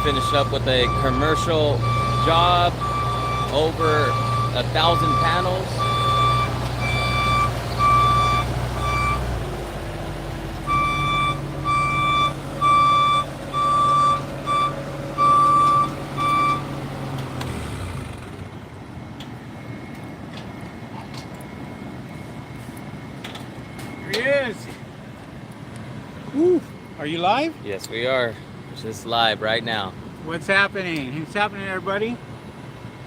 finished up with a commercial job, over 1,000 panels. Here he is. Woo. Are you live? Yes, we are. Just live right now. What's happening? What's happening, everybody?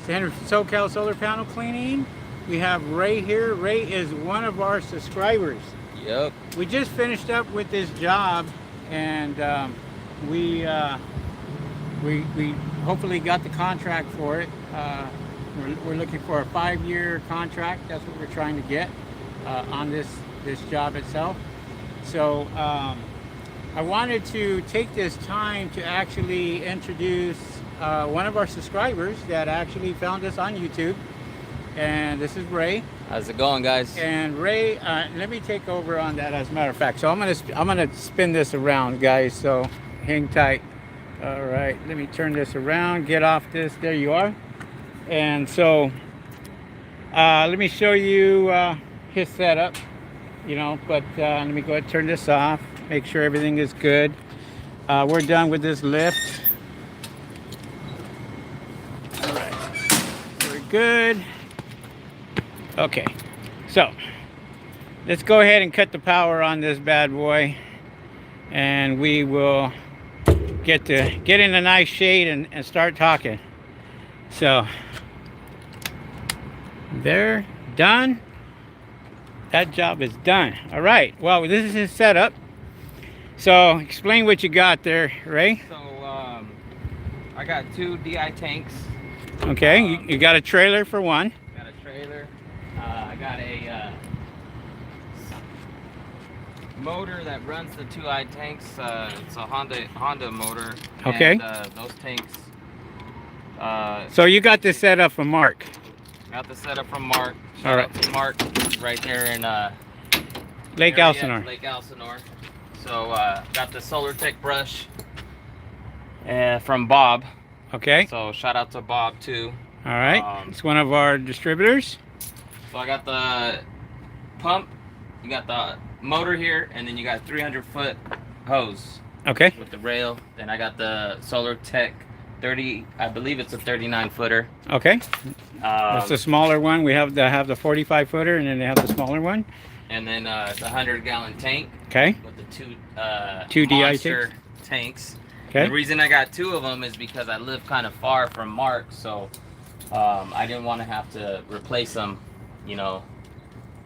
Standard SoCal Solar Panel Cleaning. We have Ray here. Ray is one of our subscribers. Yep. We just finished up with this job, and we hopefully got the contract for it. We're looking for a 5-year contract. That's what we're trying to get on this job itself. So I wanted to take this time to actually introduce one of our subscribers that actually found us on YouTube, and this is Ray. How's it going, guys? And Ray, let me take over on that, as a matter of fact. So I'm gonna spin this around, guys. So hang tight. All right, let me turn this around. Get off this. There you are. And so let me show you his setup. You know, but let me go ahead and turn this off. Make sure everything is good. We're done with this lift. All right, we're good. Okay, so let's go ahead and cut the power on this bad boy, and we will get in a nice shade and start talking. So they're done. That job is done. All right, well, this is his setup. So explain what you got there, Ray. So I got 2 DI tanks. Okay, you got a trailer for one. Got a trailer. I got a motor that runs the 2 tanks. It's a Honda motor. Okay. And, those tanks. So you got this set up from Mark. Got the setup from Mark. All right. Shout out to Mark, right there in Lake area, Elsinore. Lake Elsinore. So got the Solar Tech brush from Bob. Okay. So shout out to Bob too. All right. It's one of our distributors. So I got the pump, you got the motor here, and then you got 300-foot hose Okay. with the rail. Then I got the Solar Tech 30, I believe it's a 39-footer. Okay. That's the smaller one. We have the 45-footer, and then they have the smaller one. And then it's a 100-gallon tank. Okay. With the two DI monster tanks. Okay. The reason I got 2 of them is because I live kind of far from Mark, so I didn't want to have to replace them, you know,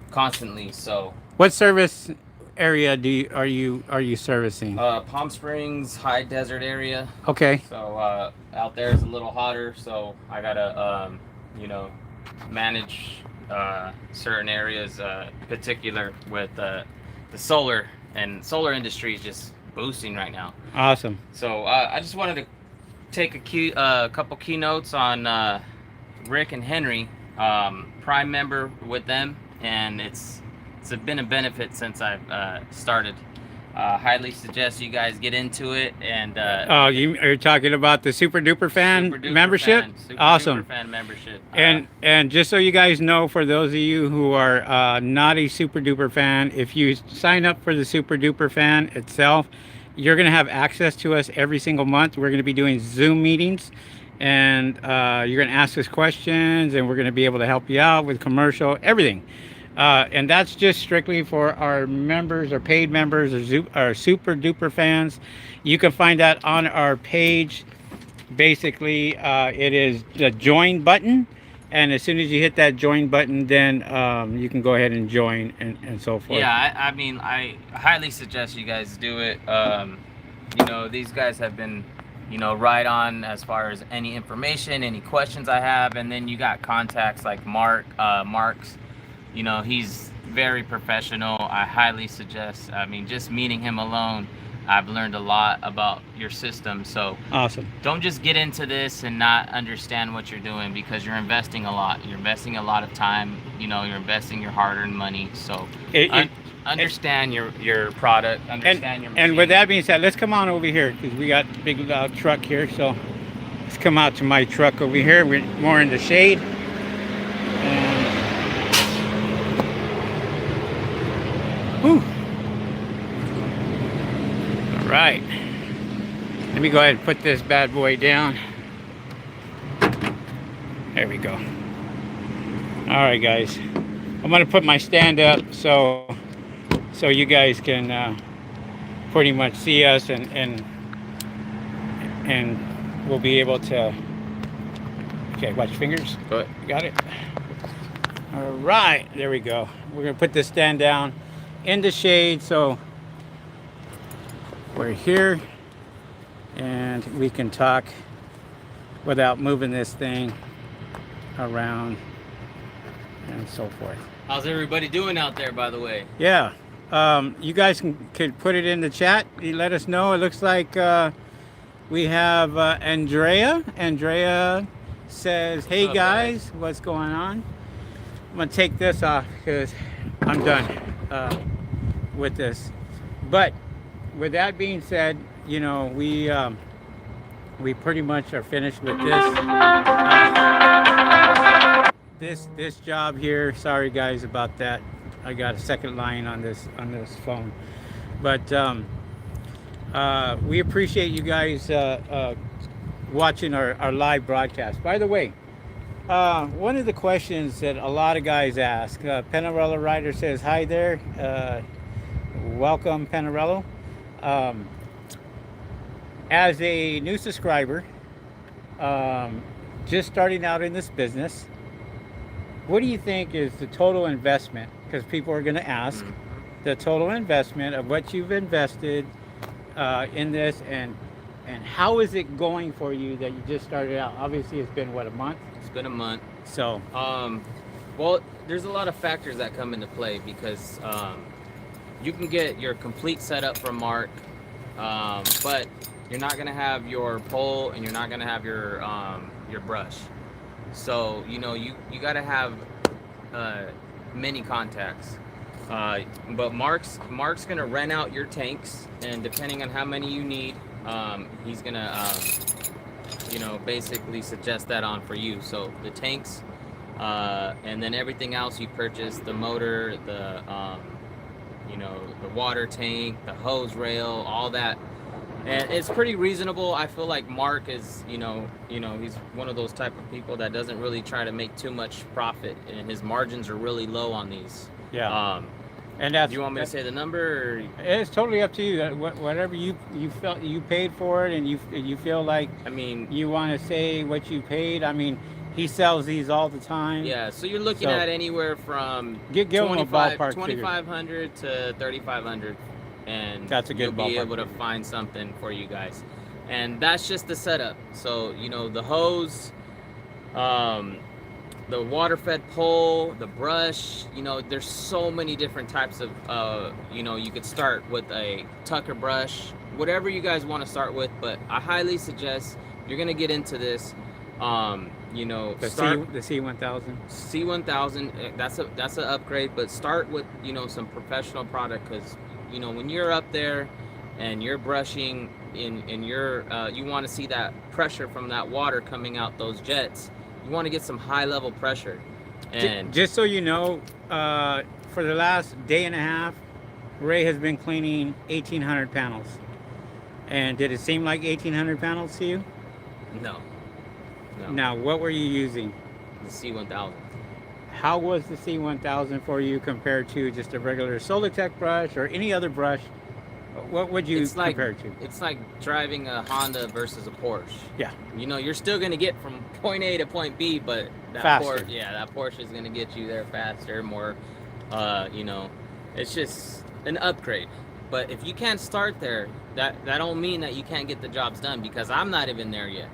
constantly. So What service area are you servicing? Palm Springs, high desert area. Okay. So out there is a little hotter, so I gotta you know, manage certain areas, particular with the solar industry is just boosting right now. Awesome. So I just wanted to take a couple keynotes on Rick and Henry, Prime member with them, and it's been a benefit since I've started. Highly suggest you guys get into it. And you're talking about the Super Duper Fan membership? Awesome. Duper Fan membership. And just so you guys know, for those of you who are not a Super Duper Fan, if you sign up for the Super Duper Fan itself, you're going to have access to us every single month. We're going to be doing Zoom meetings, and you're going to ask us questions, and we're going to be able to help you out with commercial, everything. And that's just strictly for our members, our paid members, our Super Duper Fans. You can find that on our page. Basically, it is the join button, and as soon as you hit that join button, then you can go ahead and join and so forth. Yeah, I mean, I highly suggest you guys do it. You know, these guys have been, you know, right on as far as any information, any questions I have, and then you got contacts like Mark's. You know, he's very professional. I highly suggest, I mean, just meeting him alone, I've learned a lot about your system. So awesome. Don't just get into this and not understand what you're doing, because you're investing a lot. You're investing a lot of time. You know, you're investing your hard-earned money. So understand your product, understand your machine. And with that being said, let's come on over here because we got a big truck here. So let's come out to my truck over here. We're more in the shade. And, whew. All right. Let me go ahead and put this bad boy down. There we go. All right, guys. I'm gonna put my stand up so you guys can pretty much see us and we'll be able to. Okay, watch your fingers. Go ahead. Got it. All right, there we go. We're gonna put this stand down in the shade so we're here and we can talk without moving this thing around and so forth. How's everybody doing out there, by the way? Yeah, you guys could put it in the chat. You let us know. It looks like we have Andrea. Andrea says, "Hey What's up, guys, what's going on?" I'm gonna take this off because I'm done with this. But with that being said, you know, we pretty much are finished with this job here. Sorry guys about that. I got a second line on this phone, but we appreciate you guys watching our live broadcast. By the way, one of the questions that a lot of guys ask, Penarello Rider says, "Hi there, welcome Penarello. As a new subscriber, just starting out in this business, what do you think is the total investment?" Because people are going to ask the total investment of what you've invested in this, and how is it going for you that you just started out? Obviously, it's been what, a month? It's been a month. So, well, there's a lot of factors that come into play because you can get your complete setup from Mark, but you're not gonna have your pole and you're not gonna have your brush. So you know you gotta have many contacts. But Mark's gonna rent out your tanks, and depending on how many you need, he's gonna you know, basically suggest that on for you. So the tanks, and then everything else you purchase, the motor, the you know, the water tank, the hose rail, all that. And it's pretty reasonable. I feel like Mark is, you know, he's one of those type of people that doesn't really try to make too much profit, and his margins are really low on these. yeah. And that's, Do you want me to say the number? Or? it's totally up to you. Whatever you felt you paid for it, and you feel like, I mean, you want to say what you paid. I mean, he sells these all the time. yeah. So you're looking at anywhere from give him a ballpark figure. 2,500 to 3,500, and That's a good you'll be ballpark able to figure. find something for you guys. And that's just the setup. So you know, the hose, the water fed pole, the brush, you know, there's so many different types of you know, you could start with a Tucker brush, whatever you guys want to start with. But I highly suggest, if you're gonna get into this, you know, The start the C1000. C1000. That's an upgrade, but start with, you know, some professional product, because you know, when you're up there and you're brushing in your you want to see that pressure from that water coming out those jets. You want to get some high level pressure. And Just so you know, for the last day and a half, Ray has been cleaning 1,800 panels. And did it seem like 1,800 panels to you? no, Now, what were you using? the C1000. How was the C1000 for you compared to just a regular Solitech brush or any other brush? What would you compare it to? It's like driving a Honda versus a Porsche. Yeah. You know, you're still gonna get from point A to point B, but that Faster. that Porsche is gonna get you there faster, more. You know, it's just an upgrade. But if you can't start there, that don't mean that you can't get the jobs done, because I'm not even there yet.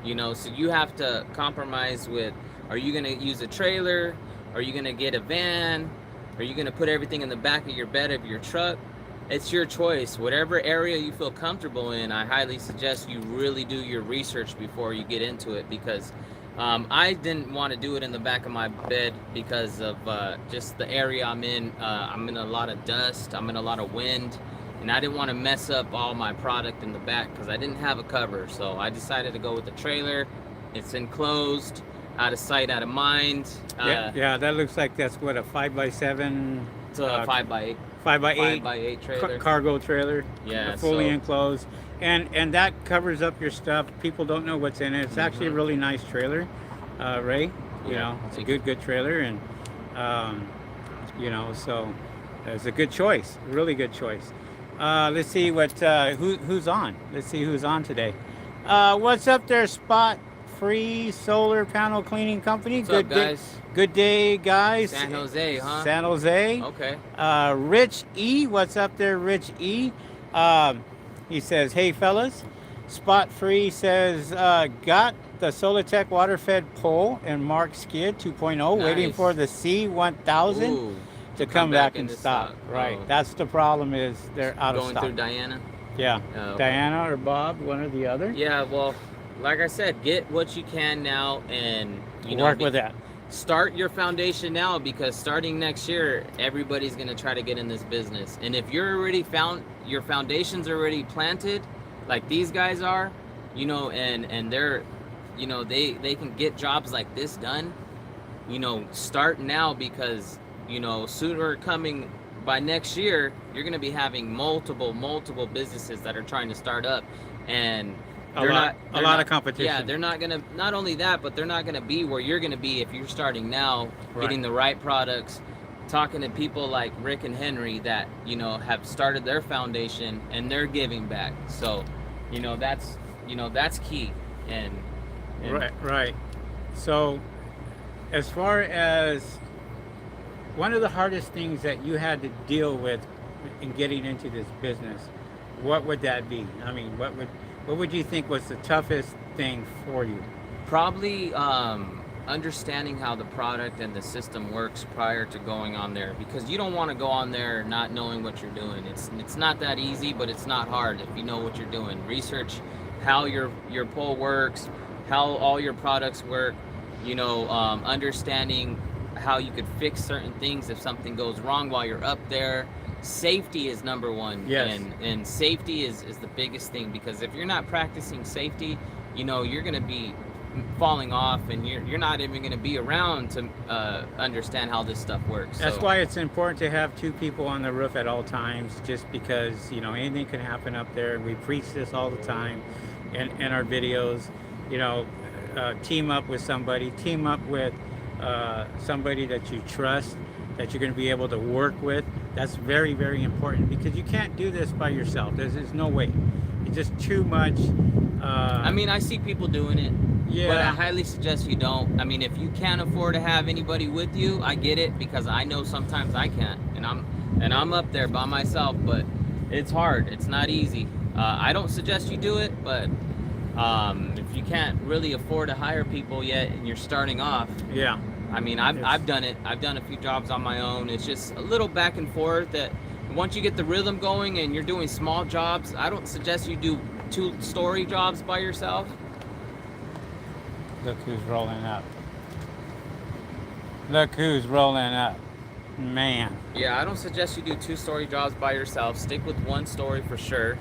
You know, so you have to compromise with: are you gonna use a trailer? Are you gonna get a van? Are you gonna put everything in the back of your bed of your truck? It's your choice. Whatever area you feel comfortable in, I highly suggest you really do your research before you get into it, because I didn't want to do it in the back of my bed because of just the area I'm in. I'm in a lot of dust, I'm in a lot of wind, and I didn't want to mess up all my product in the back because I didn't have a cover. So I decided to go with the trailer. It's enclosed, out of sight, out of mind. Yeah, that looks like that's what, a 5x7. It's a 5x8. 5x8 5x8 trailer. cargo trailer. Yeah, fully so- enclosed, and that covers up your stuff. People don't know what's in it. It's actually a really nice trailer, Ray. You Yeah, know, it's a good trailer, and you know, so it's a good choice, really good choice. Let's see what who's on. Let's see who's on today. What's up there, Spot Free Solar Panel Cleaning Company? What's Good up, day, guys? good day, guys. San Jose, huh? San Jose. Okay. Rich E, what's up there, Rich E? He says, hey fellas, Spot Free says, got the Solatech water fed pole and Mark Skid 2.0, waiting Nice. for the C1000 Ooh, to come back in into stock. Right, Oh. that's the problem, is they're out of Going stock. through Diana. Yeah, Oh, okay. Diana or Bob, one or the other. Yeah, well, like I said, get what you can now, and Work with that. Start your foundation now, because starting next year, everybody's gonna try to get in this business. And if you're already your foundation's already planted, like these guys are, you know, and they're, you know, they can get jobs like this done. You know, start now, because you know, sooner coming by next year, you're gonna be having multiple businesses that are trying to start up, and A lot of competition. yeah, they're not gonna. Not only that, but they're not gonna be where you're gonna be if you're starting now, Right. getting the right products, talking to people like Rick and Henry that, you know, have started their foundation and they're giving back. So, you know, that's key. And Right. So, as far as one of the hardest things that you had to deal with in getting into this business, what would that be? I mean, what would you think was the toughest thing for you? Probably understanding how the product and the system works prior to going on there, because you don't want to go on there not knowing what you're doing. It's not that easy, but it's not hard if you know what you're doing. Research how your pole works, how all your products work, you know, understanding how you could fix certain things if something goes wrong while you're up there. Safety is number one. Yes. And safety is the biggest thing, because if you're not practicing safety, you know, you're going to be falling off, and you're not even going to be around to understand how this stuff works. That's So, why it's important to have two people on the roof at all times, just because, you know, anything can happen up there. We preach this all the time in our videos. You know, team up with somebody, team up with somebody that you trust, that you're going to be able to work with. That's very, very important, because you can't do this by yourself. There's no way. It's just too much. I mean, I see people doing it, Yeah. but I highly suggest you don't. I mean, if you can't afford to have anybody with you, I get it, because I know sometimes I can't, and I'm up there by myself, but it's hard. It's not easy. I don't suggest you do it, but if you can't really afford to hire people yet and you're starting off, Yeah. I mean, I've done it. I've done a few jobs on my own. It's just a little back and forth. That once you get the rhythm going and you're doing small jobs, I don't suggest you do 2-story jobs by yourself. Look who's rolling up. Look who's rolling up. Man. Yeah, I don't suggest you do 2-story jobs by yourself. Stick with 1 story for sure.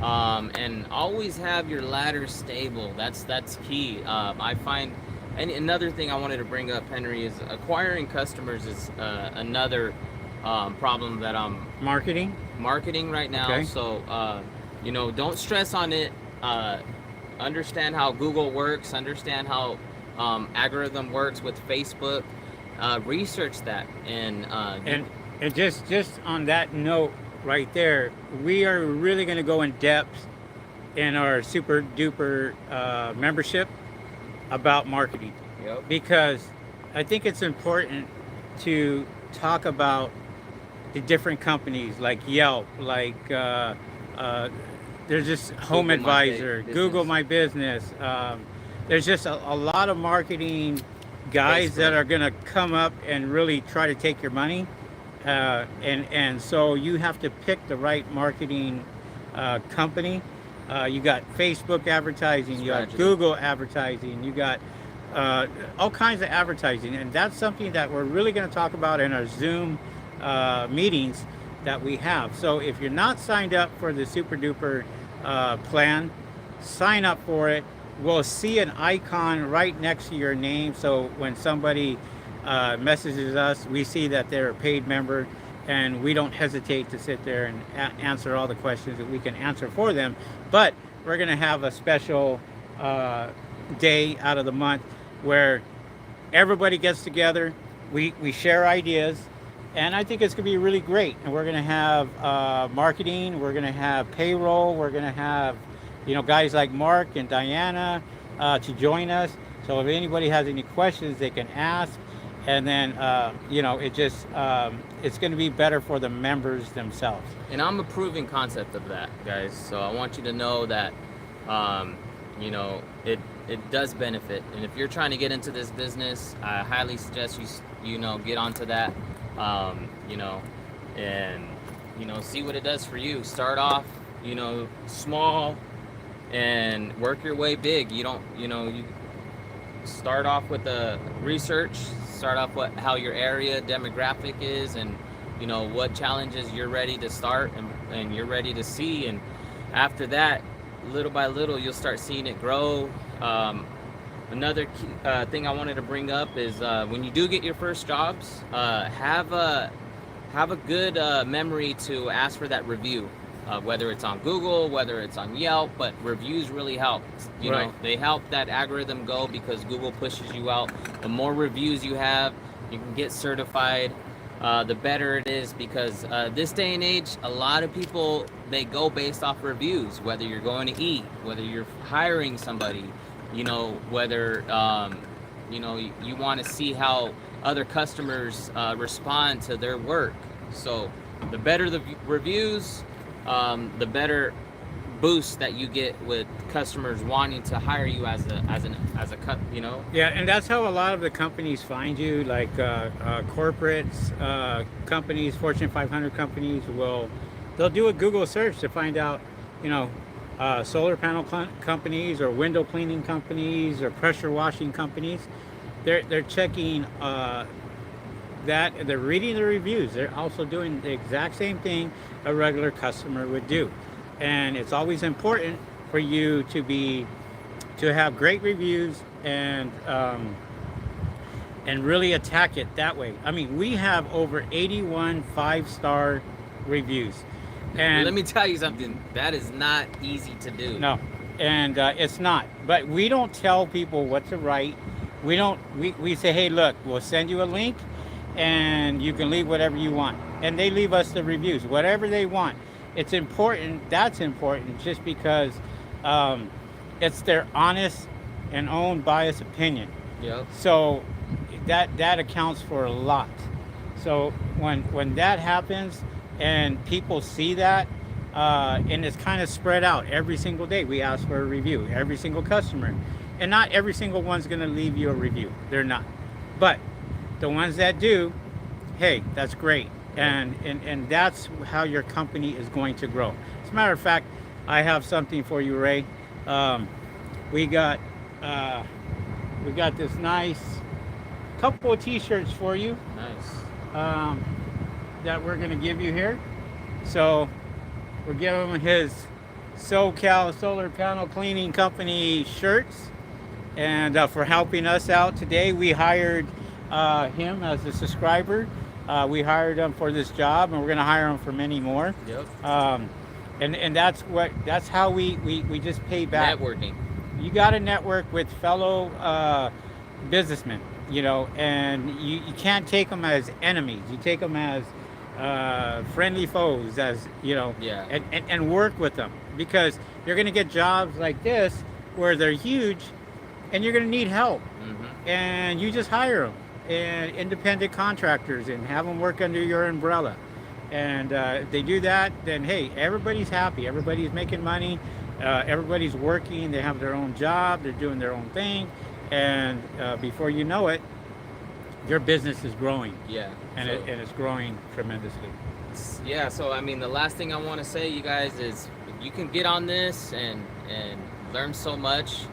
And always have your ladder stable. That's key. I find, and another thing I wanted to bring up, Henry, is acquiring customers is another problem that I'm marketing right now. Okay. So you know, don't stress on it. Understand how Google works. Understand how algorithm works with Facebook. Research that, and just on that note right there, we are really going to go in depth in our super duper membership about marketing, Yep. because I think it's important to talk about the different companies like Yelp, like there's just Home Google My Advisor, Business. Google My Business. There's just a lot of marketing guys that Facebook. are going to come up and really try to take your money. And so you have to pick the right marketing company. You got Facebook advertising, you got Strategy. Google advertising, you got all kinds of advertising, and that's something that we're really going to talk about in our Zoom meetings that we have. So if you're not signed up for the Super Duper plan, sign up for it. We'll see an icon right next to your name, so when somebody messages us, we see that they're a paid member, and we don't hesitate to sit there and answer all the questions that we can answer for them. But we're going to have a special day out of the month where everybody gets together, we share ideas, and I think it's going to be really great. And we're going to have marketing, we're going to have payroll, we're going to have, you know, guys like Mark and Diana to join us. So if anybody has any questions, they can ask. And then, you know, it just, it's going to be better for the members themselves. And I'm a proven concept of that, guys. So I want you to know that, you know, it does benefit. And if you're trying to get into this business, I highly suggest you know, get onto that, you know, and, you know, see what it does for you. Start off, you know, small and work your way big. You don't, you know, you start off with the research, start off how your area demographic is, and, you know, what challenges you're ready to start and you're ready to see. And after that, little by little, you'll start seeing it grow. Another key, thing I wanted to bring up is when you do get your first jobs, have a good memory to ask for that review, whether it's on Google, whether it's on Yelp, but reviews really help. You know, they help that algorithm go, because Google pushes you out. The more reviews you have, you can get certified. The better it is, because this day and age, a lot of people, they go based off reviews, whether you're going to eat, whether you're hiring somebody, you know, whether, you know, you want to see how other customers respond to their work. So the better the reviews, the better boost that you get with customers wanting to hire you as a cut, you know. Yeah, and that's how a lot of the companies find you, like corporates, companies, Fortune 500 companies they'll do a Google search to find out, you know, solar panel companies or window cleaning companies or pressure washing companies. They're checking that, they're reading the reviews. They're also doing the exact same thing a regular customer would do. And it's always important for you to have great reviews and really attack it that way. I mean, we have over 81 5-star reviews. And let me tell you something, that is not easy to do. No, and it's not. But we don't tell people what to write. We say, hey, look, we'll send you a link and you can leave whatever you want. And they leave us the reviews, whatever they want. It's important, that's important, just because it's their honest and own biased opinion. Yep. So that accounts for a lot. So when that happens and people see that, and it's kind of spread out every single day, we ask for a review, every single customer. And not every single one's gonna leave you a review, they're not. But the ones that do, hey, that's great. And that's how your company is going to grow. As a matter of fact, I have something for you, Ray. We got this nice couple of t-shirts for you. Nice. That we're gonna give you here. So we're giving him his SoCal Solar Panel Cleaning Company shirts, and for helping us out today. We hired him as a subscriber. We hired him for this job, and we're going to hire him for many more. Yep. And that's how we just pay back. Networking. You got to network with fellow businessmen, you know, and you can't take them as enemies. You take them as friendly foes, as you know. Yeah. And work with them, because you're going to get jobs like this where they're huge, and you're going to need help. Mm-hmm. And you just hire them, and independent contractors, and have them work under your umbrella. And if they do that, then hey, everybody's happy, everybody's making money, everybody's working, they have their own job, they're doing their own thing, and before you know it, your business is growing. Yeah. And it's growing tremendously. Yeah, so I mean, the last thing I want to say, you guys, is you can get on this and learn so much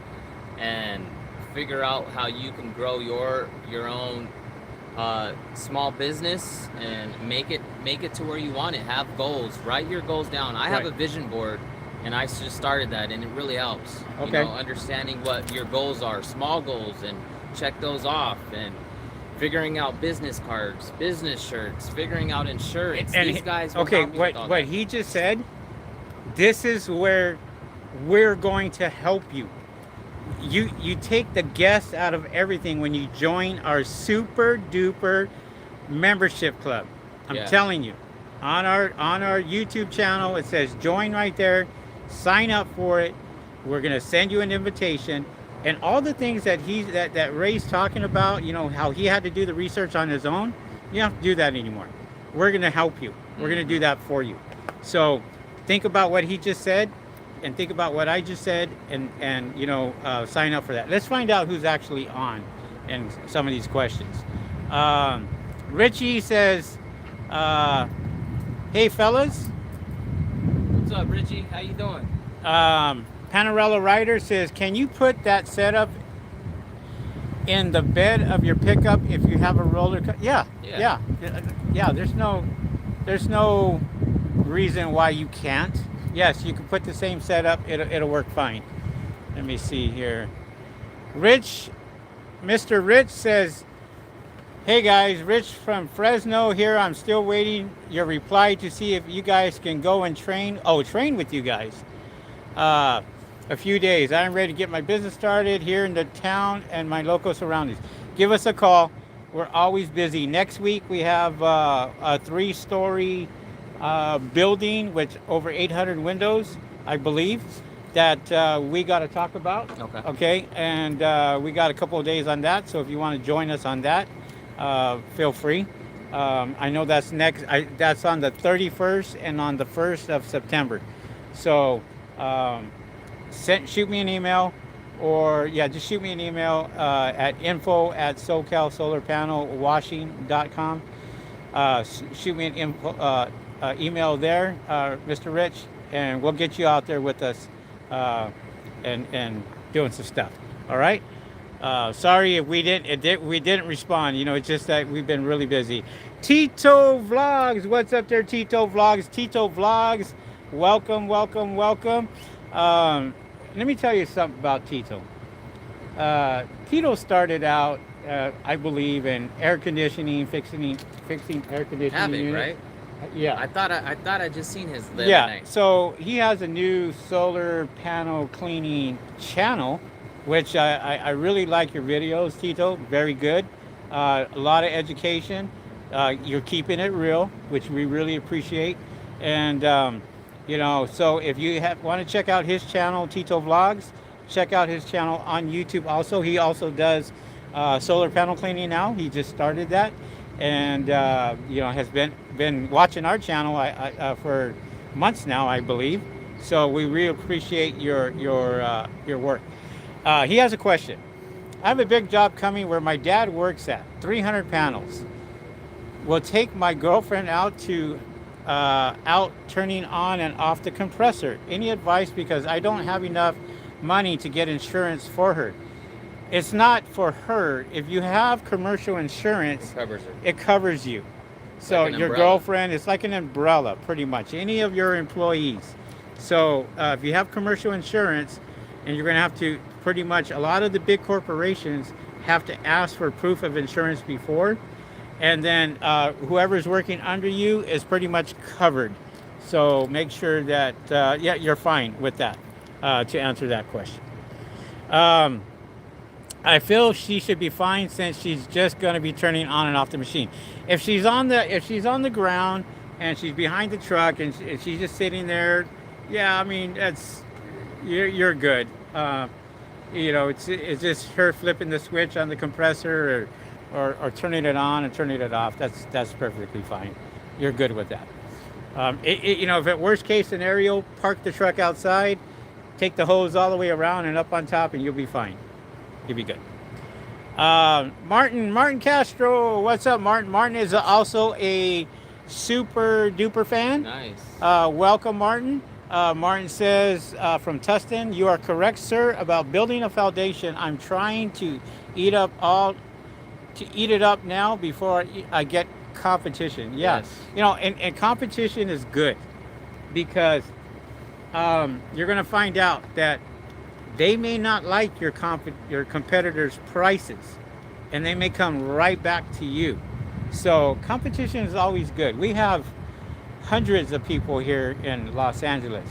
and figure out how you can grow your own small business and make it to where you want it. Have goals. Write your goals down. I have a Right. vision board, and I just started that, and it really helps. You Okay. know, understanding what your goals are, small goals, and check those off, and figuring out business cards, business shirts, figuring out insurance. And These guys will okay, help me with all what that. he just said, this is where we're going to help you. You take the guess out of everything when you join our super duper membership club. I'm Yeah. telling you, on our YouTube channel, it says join right there. Sign up for it. We're gonna send you an invitation, and all the things that that Ray's talking about. You know how he had to do the research on his own. You don't have to do that anymore. We're gonna help you. We're gonna do that for you. So think about what he just said, and think about what I just said, and you know, sign up for that. Let's find out who's actually on and some of these questions. Richie says, "Hey fellas." What's up, Richie? How you doing? Panarella Rider says, "Can you put that setup in the bed of your pickup if you have a roller co-" Yeah. There's no reason why you can't. Yes, you can put the same setup. It'll work fine. Let me see here. Mr. Rich says, "Hey guys, Rich from Fresno here. I'm still waiting your reply to see if you guys can go and train. Oh, train with you guys. A few days. I'm ready to get my business started here in the town and my local surroundings. Give us a call. We're always busy. Next week we have a 3-story building with over 800 windows, I believe, that we got to talk about. Okay, and we got a couple of days on that. So if you want to join us on that, feel free. I know that's that's on the 31st and on the 1st of September. So shoot me an email, or just shoot me an email at info@SoCalSolarPanelWashing.com. Shoot me an email there, Mr. Rich, and we'll get you out there with us and doing some stuff. All right. Sorry if we didn't respond. You know, it's just that we've been really busy. Tito Vlogs, what's up there, Tito Vlogs? Tito Vlogs, welcome. Let me tell you something about Tito. Tito started out, I believe, in air conditioning, fixing air conditioning Havoc, units. right? Yeah. I thought I just seen his the other night. So he has a new solar panel cleaning channel, which I really like your videos, Tito. Very good. A lot of education. You're keeping it real, which we really appreciate. And you know, so if you want to check out his channel, Tito Vlogs, check out his channel on YouTube. Also, he also does solar panel cleaning now. He just started that, and you know, has been watching our channel for months now, I believe. So we really appreciate your work. He has a question. I have a big job coming where my dad works at 300 panels. Will take my girlfriend out turning on and off the compressor. Any advice, because I don't have enough money to get insurance for her. It's not for her. If you have commercial insurance, it covers you. So Like an your umbrella. girlfriend, it's like an umbrella, pretty much. Any of your employees. So if you have commercial insurance, and you're going to have to, pretty much, a lot of the big corporations have to ask for proof of insurance before, and then whoever's working under you is pretty much covered. So make sure that you're fine with that, to answer that question. I feel she should be fine since she's just going to be turning on and off the machine. If she's on the ground and she's behind the truck and she's just sitting there, I mean, you're good. You know, it's just her flipping the switch on the compressor or turning it on and turning it off. That's perfectly fine. You're good with that. You know, if at worst case scenario, park the truck outside, take the hose all the way around and up on top, and you'll be fine. You'll be good. Martin Castro, what's up, Martin? Martin is also a super duper fan. Nice. Welcome, Martin. Martin says from Tustin, you are correct, sir, about building a foundation. I'm trying to eat up all to eat it up now before I get competition. Yeah, Yes. you know, and competition is good because you're going to find out that they may not like your competitors' prices, and they may come right back to you. So competition is always good. We have hundreds of people here in Los Angeles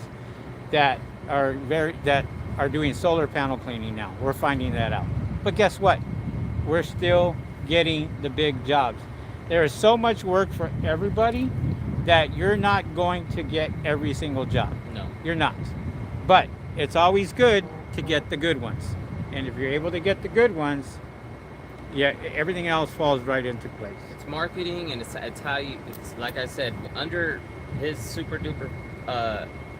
that that are doing solar panel cleaning now. We're finding that out. But guess what? We're still getting the big jobs. There is so much work for everybody that you're not going to get every single job. No. You're not. But it's always good to get the good ones. And if you're able to get the good ones, yeah, everything else falls right into place. It's marketing, and it's how you. It's like I said, under his super duper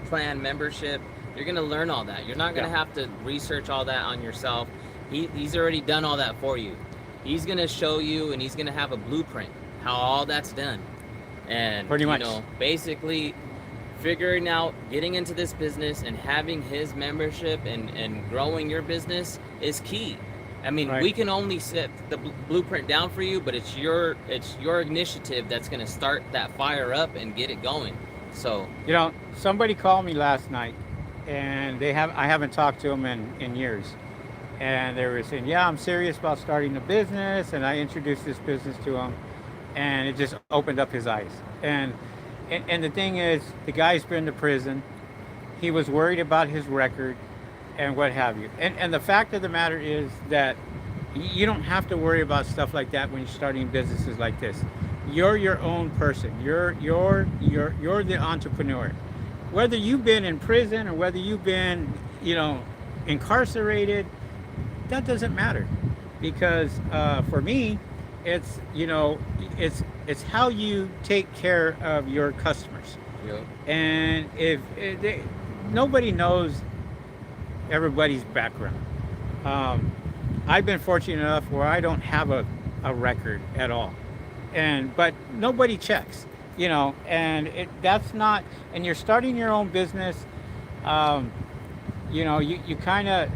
plan membership, you're gonna learn all that. You're not gonna Yeah. have to research all that on yourself. He's already done all that for you. He's gonna show you, and he's gonna have a blueprint how all that's done. And Pretty much. you know, basically figuring out getting into this business and having his membership and growing your business is key. I mean, Right. we can only set the blueprint down for you, but it's your initiative that's going to start that fire up and get it going. So, You know, somebody called me last night, and I haven't talked to them in years, and they were saying, "Yeah, I'm serious about starting a business," and I introduced this business to him, and it just opened up his eyes. And the thing is, the guy's been to prison. He was worried about his record, and what have you. And the fact of the matter is that you don't have to worry about stuff like that when you're starting businesses like this. You're your own person. You're the entrepreneur. Whether you've been in prison or whether you've been, you know, incarcerated, that doesn't matter, because for me, it's, you know, it's how you take care of your customers. yep. And nobody knows everybody's background. I've been fortunate enough where I don't have a record at all, but nobody checks, you know, and that's not. And you're starting your own business, you know, you kind of,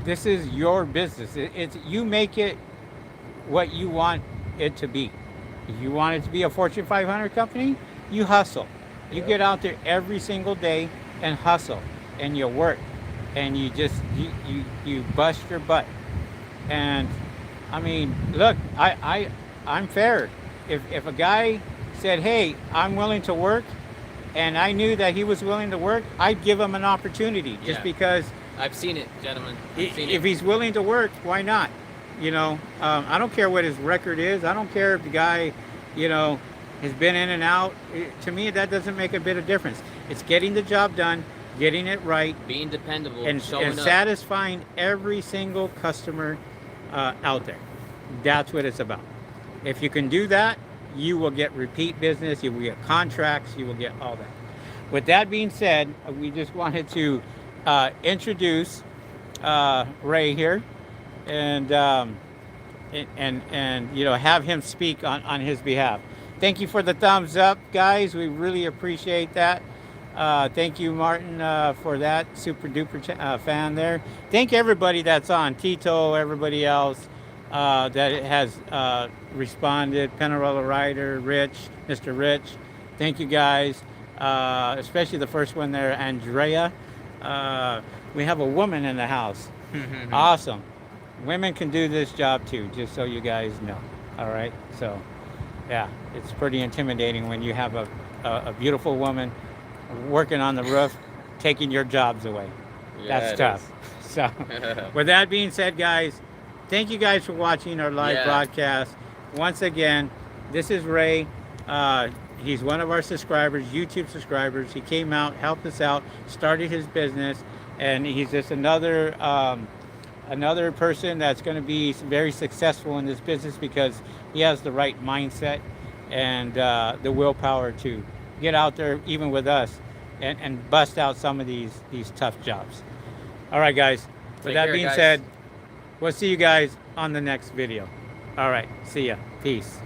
this is your business. It's you make it what you want it to be. If you want it to be a Fortune 500 company, you hustle. You get out there every single day and hustle, and you work, and you just you bust your butt. And I mean, look, I'm fair. If a guy said, "Hey, I'm willing to work," and I knew that he was willing to work, I'd give him an opportunity, just Yeah. because I've seen it, gentlemen. I've seen if it. he's willing to work, why not? You know, I don't care what his record is. I don't care if the guy, you know, has been in and out. To me, that doesn't make a bit of difference. It's getting the job done, getting it right, Being dependable, and showing up. satisfying every single customer out there. That's what it's about. If you can do that, you will get repeat business, you will get contracts, you will get all that. With that being said, we just wanted to introduce Ray here, and you know, have him speak on his behalf. Thank you for the thumbs up, guys. We really appreciate that. Thank you, Martin, for that super duper fan there. Thank everybody that's on, Tito, everybody else that has responded, Penarella Ryder, Rich, Mr. Rich. Thank you, guys. Especially the first one there, Andrea. We have a woman in the house. Awesome. Women can do this job too, just so you guys know. All right. So, yeah, it's pretty intimidating when you have a beautiful woman working on the roof, taking your jobs away. Yeah, That's it tough. So, with that being said, guys, thank you guys for watching our live Yeah. broadcast. Once again, this is Ray. He's one of our subscribers, YouTube subscribers. He came out, helped us out, started his business, and he's just another person that's going to be very successful in this business because he has the right mindset and the willpower to get out there, even with us, and bust out some of these tough jobs. All right, guys. With Take that care, being guys. said, we'll see you guys on the next video. All right. See ya. Peace.